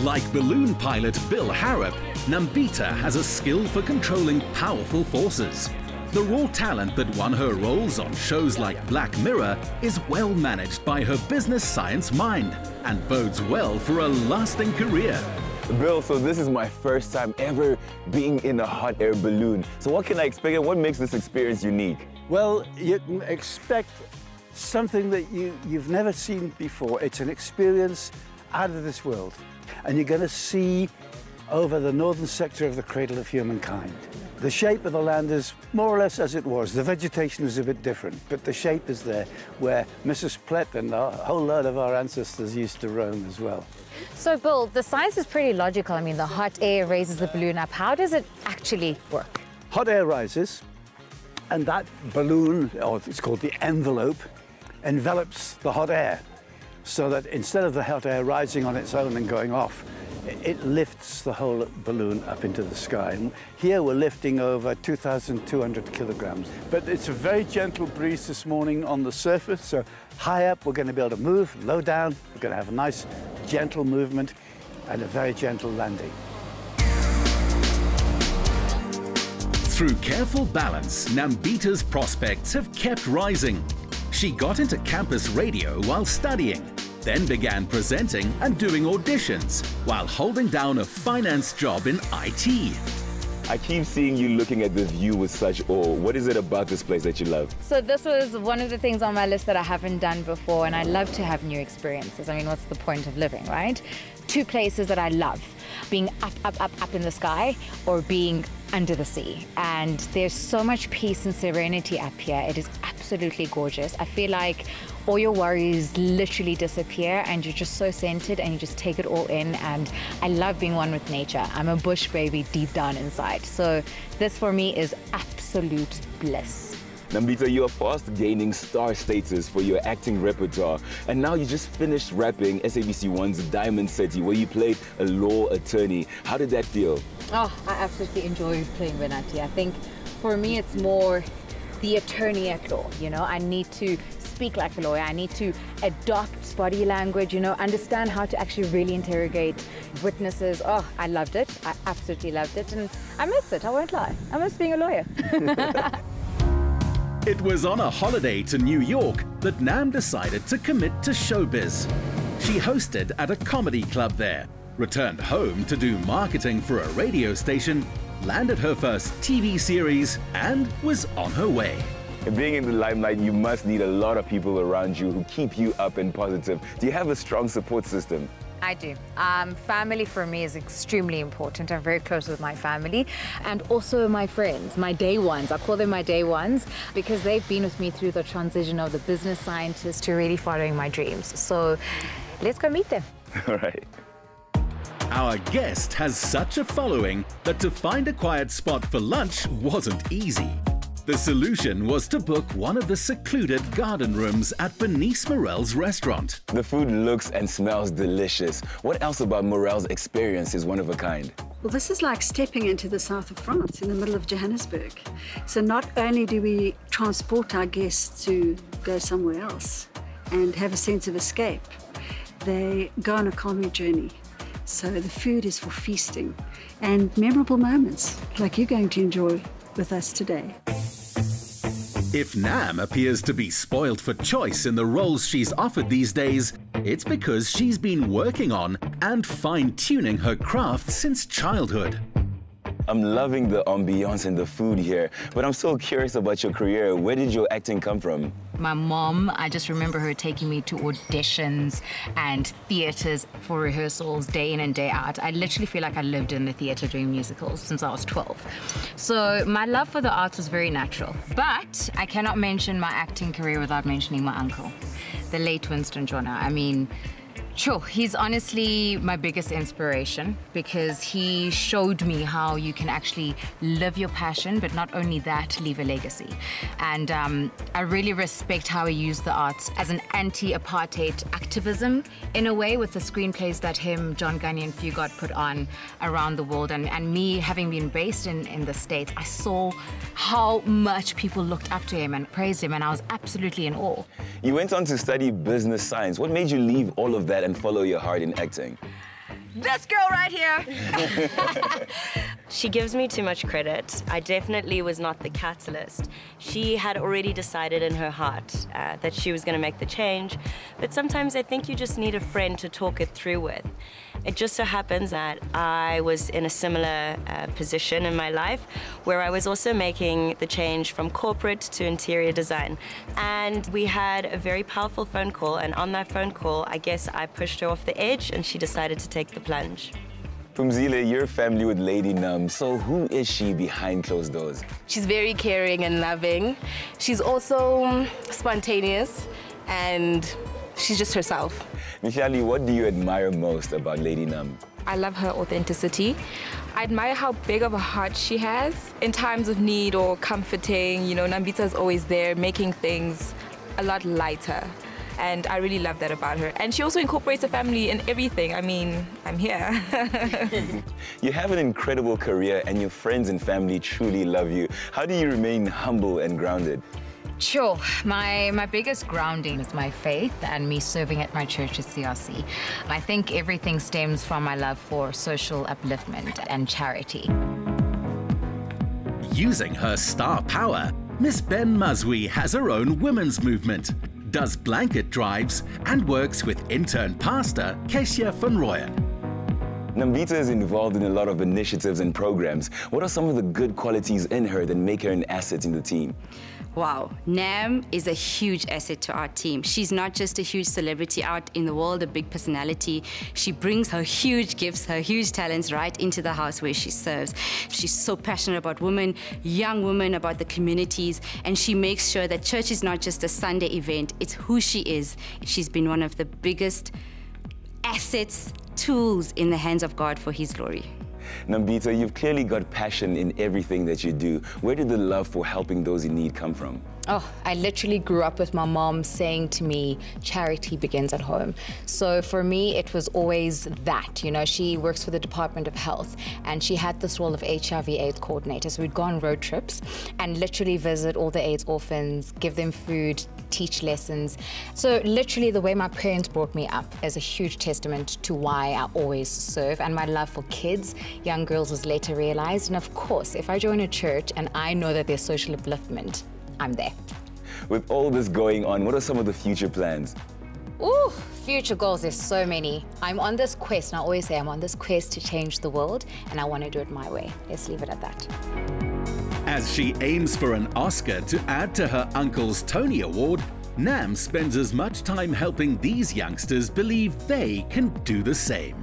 Like balloon pilot Bill Harrop, Nambitha has a skill for controlling powerful forces. The raw talent that won her roles on shows like Black Mirror is well managed by her business science mind and bodes well for a lasting career. Bill, so this is my first time ever being in a hot air balloon. So what can I expect and what makes this experience unique? Well, you can expect something that you've never seen before. It's an experience out of this world. And you're going to see over the northern sector of the cradle of humankind. The shape of the land is more or less as it was. The vegetation is a bit different, but the shape is there, where Mrs. Plett and a whole lot of our ancestors used to roam as well. So, Bill, the science is pretty logical. I mean, the hot air raises the balloon up. How does it actually work? Hot air rises, and that balloon, or it's called the envelope, envelops the hot air, so that instead of the hot air rising on its own and going off, it lifts the whole balloon up into the sky. And here we're lifting over 2,200 kilograms. But it's a very gentle breeze this morning on the surface, so high up we're going to be able to move, low down we're going to have a nice gentle movement and a very gentle landing. Through careful balance, Nambitha's prospects have kept rising. She got into campus radio while studying, then began presenting and doing auditions while holding down a finance job in IT. I keep seeing you looking at this view with such awe. What is it about this place that you love? So this was one of the things on my list that I haven't done before, and I love to have new experiences. I mean, what's the point of living, right? Two places that I love, being up in the sky or being under the sea. And there's so much peace and serenity up here. It is absolutely gorgeous. I feel like all your worries literally disappear and you're just so centered and you just take it all in. And I love being one with nature. I'm a bush baby deep down inside. So this for me is absolute bliss. Nambitha, you are fast gaining star status for your acting repertoire. And now you just finished rapping SABC1's Diamond City, where you played a law attorney. How did that feel? Oh, I absolutely enjoy playing Benati. I think for me it's more the attorney at law, you know. I need to speak like a lawyer. I need to adopt body language, you know, understand how to actually really interrogate witnesses. Oh, I loved it. I absolutely loved it. And I miss it, I won't lie. I miss being a lawyer. It was on a holiday to New York that Nam decided to commit to showbiz. She hosted at a comedy club there, returned home to do marketing for a radio station, landed her first TV series, and was on her way. And being in the limelight, you must need a lot of people around you who keep you up and positive. Do you have a strong support system? I do. Family for me is extremely important. I'm very close with my family and also my friends, my day ones. I call them my day ones because they've been with me through the transition of the business scientist to really following my dreams. So let's go meet them. All right. Our guest has such a following that to find a quiet spot for lunch wasn't easy. The solution was to book one of the secluded garden rooms at Bernice Morel's restaurant. The food looks and smells delicious. What else about Morel's experience is one of a kind? Well, this is like stepping into the south of France, in the middle of Johannesburg. So not only do we transport our guests to go somewhere else and have a sense of escape, they go on a culinary journey. So the food is for feasting and memorable moments like you're going to enjoy with us today. If Nam appears to be spoiled for choice in the roles she's offered these days, it's because she's been working on and fine-tuning her craft since childhood. I'm loving the ambiance and the food here, but I'm still curious about your career. Where did your acting come from? My mom, I just remember her taking me to auditions and theatres for rehearsals day in and day out. I literally feel like I lived in the theatre doing musicals since I was 12. So my love for the arts was very natural. But I cannot mention my acting career without mentioning my uncle, the late Winston Jona. I mean, sure, he's honestly my biggest inspiration because he showed me how you can actually live your passion, but not only that, leave a legacy. And I really respect how he used the arts as an anti-apartheid activism in a way with the screenplays that him, John Gunny and Fugard put on around the world. And me having been based in the States, I saw how much people looked up to him and praised him, and I was absolutely in awe. You went on to study business science. What made you leave all of that and follow your heart in acting? This girl right here. She gives me too much credit. I definitely was not the catalyst. She had already decided in her heart that she was going to make the change, but sometimes I think you just need a friend to talk it through with. It just so happens that I was in a similar position in my life where I was also making the change from corporate to interior design. And we had a very powerful phone call, and on that phone call, I guess I pushed her off the edge and she decided to take the plunge. Phumzile, you're family with Lady Nam, so who is she behind closed doors? She's very caring and loving. She's also spontaneous, and she's just herself. Michali, what do you admire most about Lady Nam? I love her authenticity. I admire how big of a heart she has. In times of need or comforting, you know, Nambitha is always there, making things a lot lighter. And I really love that about her. And she also incorporates her family in everything. I mean, I'm here. You have an incredible career and your friends and family truly love you. How do you remain humble and grounded? Sure. My biggest grounding is my faith and me serving at my church at CRC. I think everything stems from my love for social upliftment and charity. Using her star power, Miss Ben-Mazwi has her own women's movement, does blanket drives, and works with intern pastor Kesia van Rooyen. Nambitha is involved in a lot of initiatives and programs. What are some of the good qualities in her that make her an asset in the team? Wow, Nam is a huge asset to our team. She's not just a huge celebrity out in the world, a big personality. She brings her huge gifts, her huge talents right into the house where she serves. She's so passionate about women, young women, about the communities, and she makes sure that church is not just a Sunday event, it's who she is. She's been one of the biggest assets, tools in the hands of God for His glory. Nambitha, you've clearly got passion in everything that you do. Where did the love for helping those in need come from? Oh, I literally grew up with my mom saying to me, charity begins at home. So for me, it was always that, you know, she works for the Department of Health and she had this role of HIV/AIDS coordinator. So we'd go on road trips and literally visit all the AIDS orphans, give them food, teach lessons. So literally the way my parents brought me up is a huge testament to why I always serve, and my love for kids, young girls, was later realized. And of course, if I join a church and I know that there's social upliftment, I'm there. With all this going on, what are some of the future plans? Ooh, future goals, there's so many. I'm on this quest, and I always say I'm on this quest to change the world, and I want to do it my way. Let's leave it at that. As she aims for an Oscar to add to her uncle's Tony Award, Nam spends as much time helping these youngsters believe they can do the same.